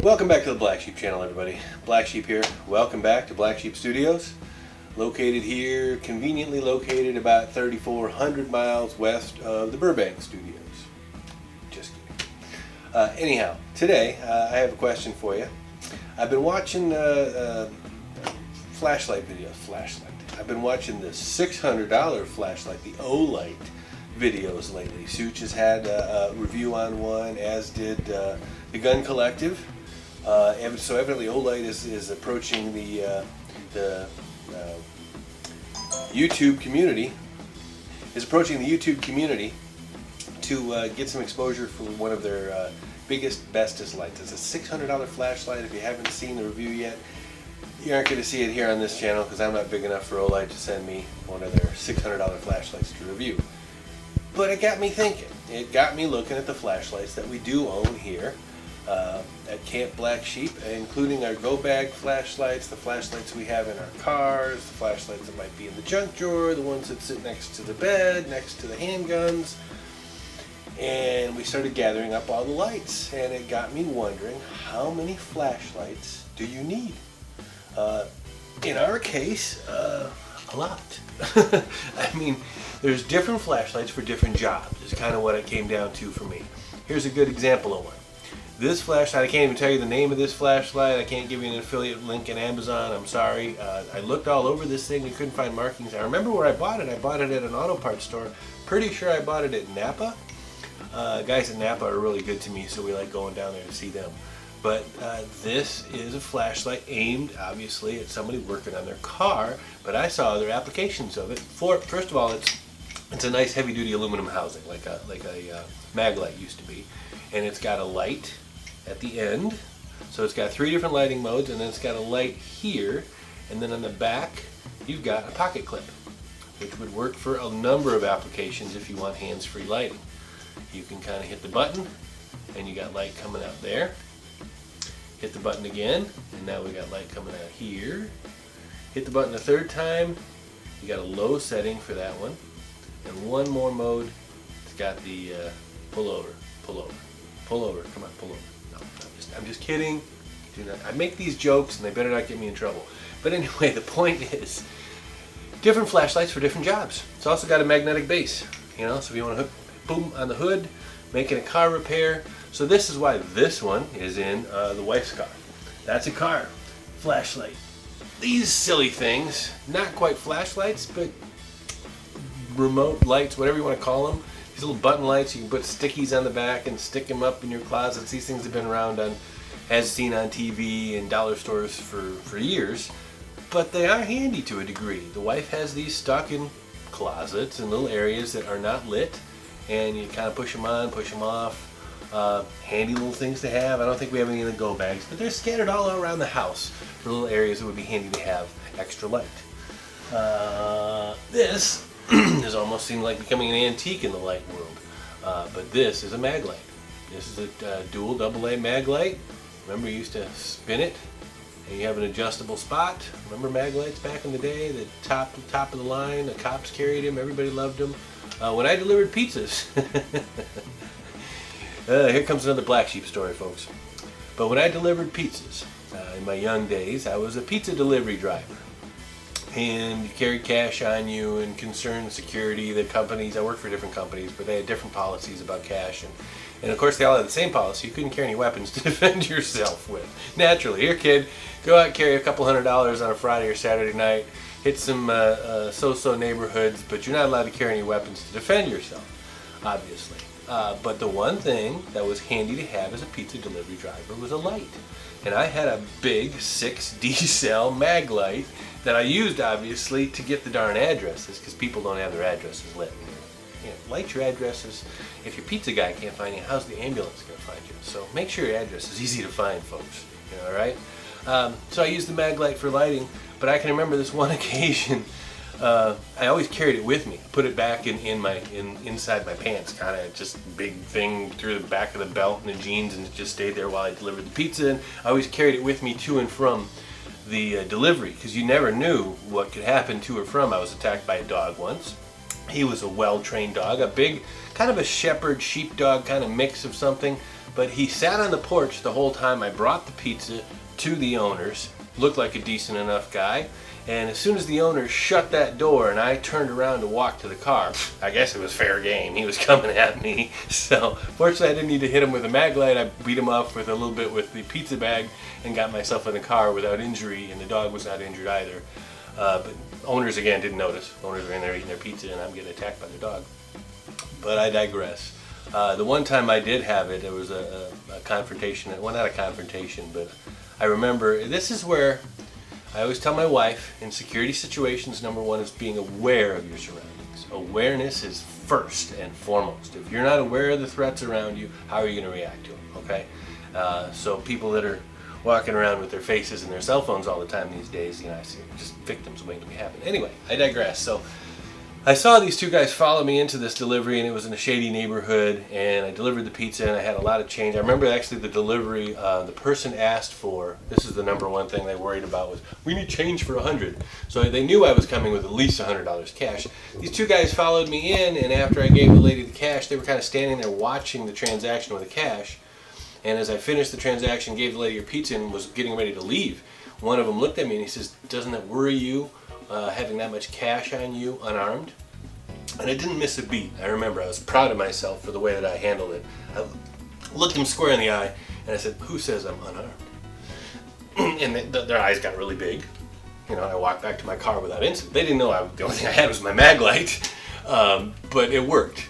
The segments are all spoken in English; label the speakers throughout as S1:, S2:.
S1: Welcome back to the Blacksheep channel, everybody. Blacksheep here. Welcome back to Blacksheep Studios. Located here, conveniently located about 3,400 miles west of the Burbank Studios. Just kidding. Anyhow, today I have a question for you. I've been watching flashlight videos. I've been watching the $600 flashlight, the O-Light videos lately. Such has had a review on one, as did the Gun Collective. So evidently O-Light is approaching the YouTube community. To get some exposure for one of their biggest, bestest lights. It's a $600 flashlight. If you haven't seen the review yet, you aren't going to see it here on this channel because I'm not big enough for O-Light to send me one of their $600 flashlights to review. But it got me thinking. It got me looking at the flashlights that we do own here at Camp Blacksheep, including our go bag flashlights, the flashlights we have in our cars, the flashlights that might be in the junk drawer, the ones that sit next to the bed, next to the handguns. And we started gathering up all the lights, and it got me wondering, how many flashlights do you need? In our case, a lot. I mean, there's different flashlights for different jobs. It's kind of what it came down to for me. Here's a good example of one. This flashlight, I can't even tell you the name of this flashlight. I can't give you an affiliate link in Amazon. I'm sorry. I looked all over this thing. We couldn't find markings. I remember where I bought it. I bought it at an auto parts store. Pretty sure I bought it at Napa. Guys at Napa are really good to me, so we like going down there to see them. But this is a flashlight aimed, obviously, at somebody working on their car. But I saw other applications of it. First of all, it's a nice heavy-duty aluminum housing, like a mag light used to be, and it's got a light at the end. So it's got 3 different lighting modes, and then it's got a light here, and then on the back you've got a pocket clip, which would work for a number of applications if you want hands-free lighting. You can kind of hit the button, and you got light coming out there. Hit the button again, and now we got light coming out here. Hit the button a third time, you got a low setting for that one. And one more mode, it's got the pull over, come on, pull over. No, I'm just kidding. I make these jokes and they better not get me in trouble. But anyway, the point is, different flashlights for different jobs. It's also got a magnetic base, so if you want to hook, boom, on the hood, making a car repair. So this is why this one is in the wife's car. That's a car flashlight. These silly things, not quite flashlights, but remote lights, whatever you want to call them. These little button lights, you can put stickies on the back and stick them up in your closets. These things have been around as seen on TV and dollar stores for years, but they are handy to a degree. The wife has these stuck in closets and little areas that are not lit, and you kind of push them on, push them off. Handy little things to have. I don't think we have any in the go bags, but they're scattered all around the house for little areas that would be handy to have extra light. This has almost seemed like becoming an antique in the light world, but this is a mag light. This is a dual AA mag light. Remember, you used to spin it and you have an adjustable spot. Remember mag lights back in the day? The top of the line, the cops carried them, everybody loved them. When I delivered pizzas, here comes another Blacksheep story, folks. But when I delivered pizzas in my young days, I was a pizza delivery driver. And you carried cash on you and concerned security. The companies, I worked for different companies, but they had different policies about cash. And of course, they all had the same policy. You couldn't carry any weapons to defend yourself with. Naturally, here, kid, go out and carry a couple $100 on a Friday or Saturday night, hit some so-so neighborhoods, but you're not allowed to carry any weapons to defend yourself, obviously. But the one thing that was handy to have as a pizza delivery driver was a light. And I had a big 6D cell mag light that I used, obviously, to get the darn addresses, because people don't have their addresses lit. Light your addresses. If your pizza guy can't find you, how's the ambulance going to find you? So make sure your address is easy to find, folks. All right? So I used the mag light for lighting, but I can remember this one occasion. I always carried it with me. Put it back inside my pants, kind of just big thing through the back of the belt and the jeans, and it just stayed there while I delivered the pizza. And I always carried it with me to and from the delivery, because you never knew what could happen to or from. I was attacked by a dog once. He was a well-trained dog, a big, kind of a shepherd sheepdog kind of mix of something. But he sat on the porch the whole time I brought the pizza to the owners. Looked like a decent enough guy. And as soon as the owners shut that door and I turned around to walk to the car, I guess it was fair game. He was coming at me. So fortunately I didn't need to hit him with a mag light. I beat him up with a little bit with the pizza bag and got myself in the car without injury, and the dog was not injured either. But owners again didn't notice. Owners were in there eating their pizza and I'm getting attacked by the dog. But I digress. The one time I did have it, it was a confrontation. Well, not a confrontation, but I remember, this is where I always tell my wife, in security situations, number one is being aware of your surroundings. Awareness is first and foremost. If you're not aware of the threats around you, how are you going to react to them, okay? So people that are walking around with their faces and their cell phones all the time these days, you know, I see just victims waiting to be happen. Anyway, I digress. So I saw these two guys follow me into this delivery, and it was in a shady neighborhood, and I delivered the pizza and I had a lot of change. I remember actually the delivery, the person asked for, this is the number one thing they worried about, was we need change for $100. So they knew I was coming with at least $100 cash. These two guys followed me in, and after I gave the lady the cash, they were kind of standing there watching the transaction with the cash. And as I finished the transaction, gave the lady her pizza and was getting ready to leave, one of them looked at me and he says, "Doesn't it worry you having that much cash on you unarmed?" And I didn't miss a beat. I remember I was proud of myself for the way that I handled it. I looked him square in the eye and I said, "Who says I'm unarmed?" And their eyes got really big. You know, I walked back to my car without incident. They didn't know the only thing I had was my mag light, but it worked.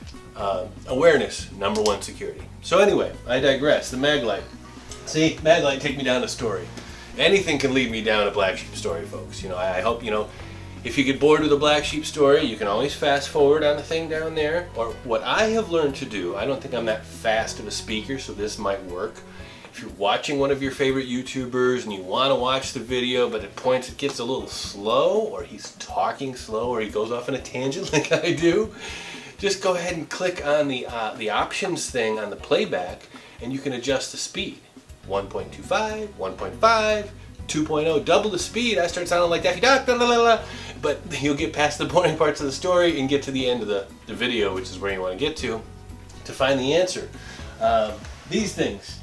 S1: Awareness, number one security. So anyway, I digress. The mag light. See, mag light take me down a story. Anything can lead me down a black sheep story, folks. You know, I hope, you know, if you get bored with a black sheep story, you can always fast forward on the thing down there. Or what I have learned to do, I don't think I'm that fast of a speaker, so this might work. If you're watching one of your favorite YouTubers and you want to watch the video, but at points it gets a little slow, or he's talking slow, or he goes off on a tangent like I do, just go ahead and click on the options thing on the playback, and you can adjust the speed. 1.25, 1.5, 2.0, double the speed. I start sounding like Daffy Duck, but you'll get past the boring parts of the story and get to the end of the video, which is where you want to get to find the answer. These things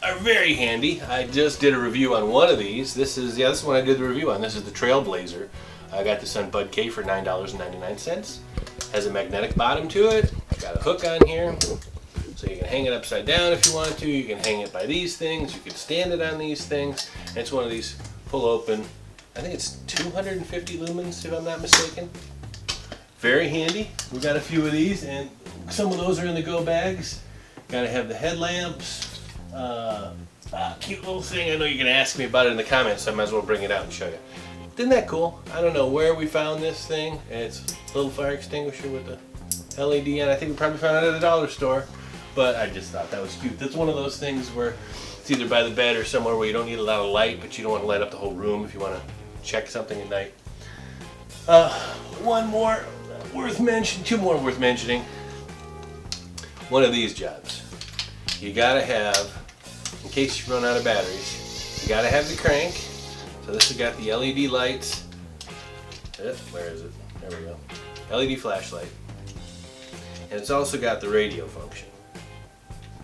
S1: are very handy. I just did a review on one of these. This is the one I did the review on. This is the Trailblazer. I got this on Bud K for $9.99. Has a magnetic bottom to it. Got a hook on here, so you can hang it upside down if you want to. You can hang it by these things. You can stand it on these things. And it's one of these pull open. I think it's 250 lumens if I'm not mistaken. Very handy. We got a few of these, and some of those are in the go bags. Got to have the headlamps. Cute little thing. I know you're gonna ask me about it in the comments, so I might as well bring it out and show you. Isn't that cool? I don't know where we found this thing. It's a little fire extinguisher with a LED on. I think we probably found it at a dollar store, but I just thought that was cute. That's one of those things where it's either by the bed or somewhere where you don't need a lot of light, but you don't want to light up the whole room if you want to check something at night. One more worth mentioning, two more worth mentioning. One of these jobs. You gotta have, in case you run out of batteries, you gotta have the crank. So this has got the LED lights. Where is it? There we go. LED flashlight. And it's also got the radio function.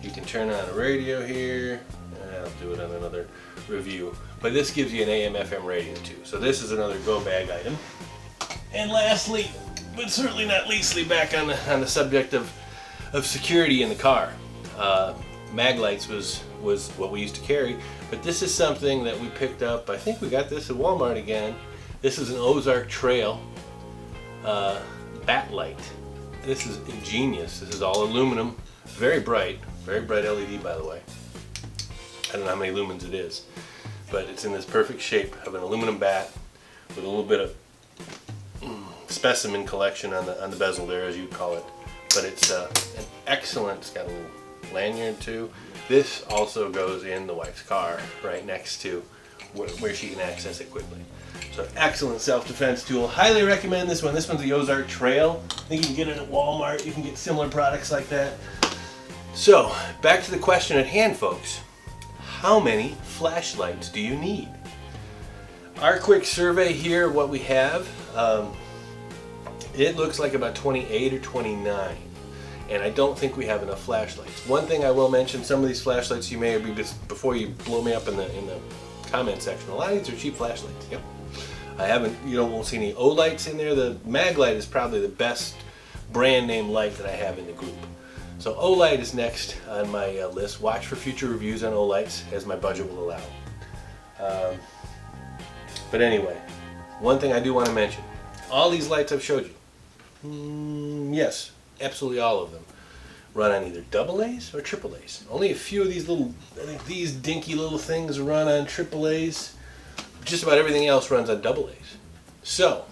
S1: You can turn on a radio here. I'll do it on another review. But this gives you an AM FM radio too. So this is another go bag item. And lastly, but certainly not leastly, back on the subject of security in the car. Mag lights was what we used to carry, but this is something that we picked up. I think we got this at Walmart again. This is an Ozark Trail bat light. This is ingenious. This is all aluminum, very bright LED, by the way. I don't know how many lumens it is, but it's in this perfect shape of an aluminum bat with a little bit of specimen collection on the bezel there, as you'd call it. But it's an excellent. It's got a little lanyard too. This also goes in the wife's car right next to where she can access it quickly. So excellent self-defense tool. Highly recommend this one. This one's the Ozark Trail. I think you can get it at Walmart. You can get similar products like that. So back to the question at hand, folks. How many flashlights do you need? Our quick survey here, what we have. It looks like about 28 or 29. And I don't think we have enough flashlights. One thing I will mention, some of these flashlights you may be, before you blow me up in the comment section, a lot of these are cheap flashlights. Yep. I haven't, won't see any O-lights in there. The mag light is probably the best brand name light that I have in the group. So O-light is next on my list. Watch for future reviews on O-lights as my budget will allow. But anyway, one thing I do want to mention, all these lights I've showed you, yes, absolutely all of them run on either AA's or AAA's. Only a few of these little, I think these dinky little things run on AAA's. Just about everything else runs on AA's. So,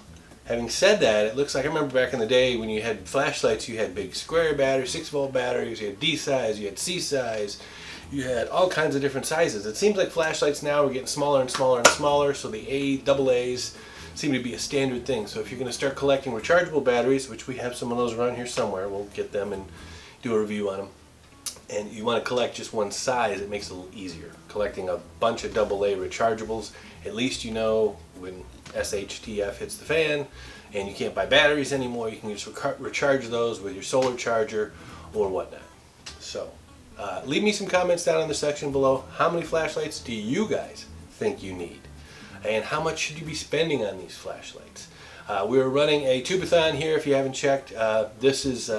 S1: having said that, it looks like, I remember back in the day when you had flashlights, you had big square batteries, 6-volt batteries, you had D size, you had C size, you had all kinds of different sizes. It seems like flashlights now are getting smaller and smaller and smaller, so the AA's seem to be a standard thing. So if you're going to start collecting rechargeable batteries, which we have some of those around here somewhere, we'll get them and do a review on them, and you want to collect just one size, it makes it a little easier. Collecting a bunch of AA rechargeables, at least you know when SHTF hits the fan and you can't buy batteries anymore, you can just recharge those with your solar charger or whatnot. So leave me some comments down in the section below. How many flashlights do you guys think you need? And how much should you be spending on these flashlights? We're running a tubathon here if you haven't checked. This is,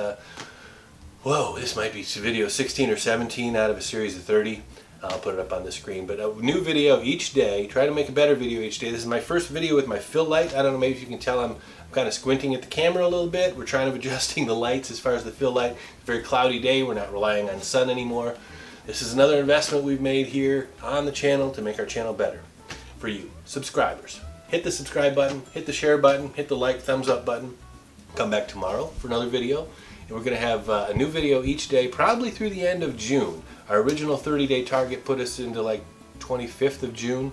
S1: whoa, this might be video 16 or 17 out of a series of 30. I'll put it up on the screen. But a new video each day. Try to make a better video each day. This is my first video with my fill light. I don't know, maybe if you can tell I'm kind of squinting at the camera a little bit. We're trying to adjusting the lights as far as the fill light. It's a very cloudy day. We're not relying on the sun anymore. This is another investment we've made here on the channel to make our channel better for you, subscribers. Hit the subscribe button, hit the share button, hit the like, thumbs up button. Come back tomorrow for another video. And we're going to have a new video each day, probably through the end of June. Our original 30-day target put us into like 25th of June.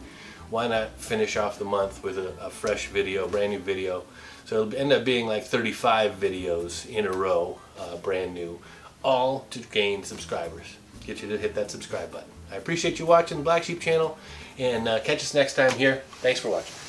S1: Why not finish off the month with a fresh video, brand new video? So it'll end up being like 35 videos in a row, brand new, all to gain subscribers. Get you to hit that subscribe button. I appreciate you watching the Blacksheep channel, and catch us next time here. Thanks for watching.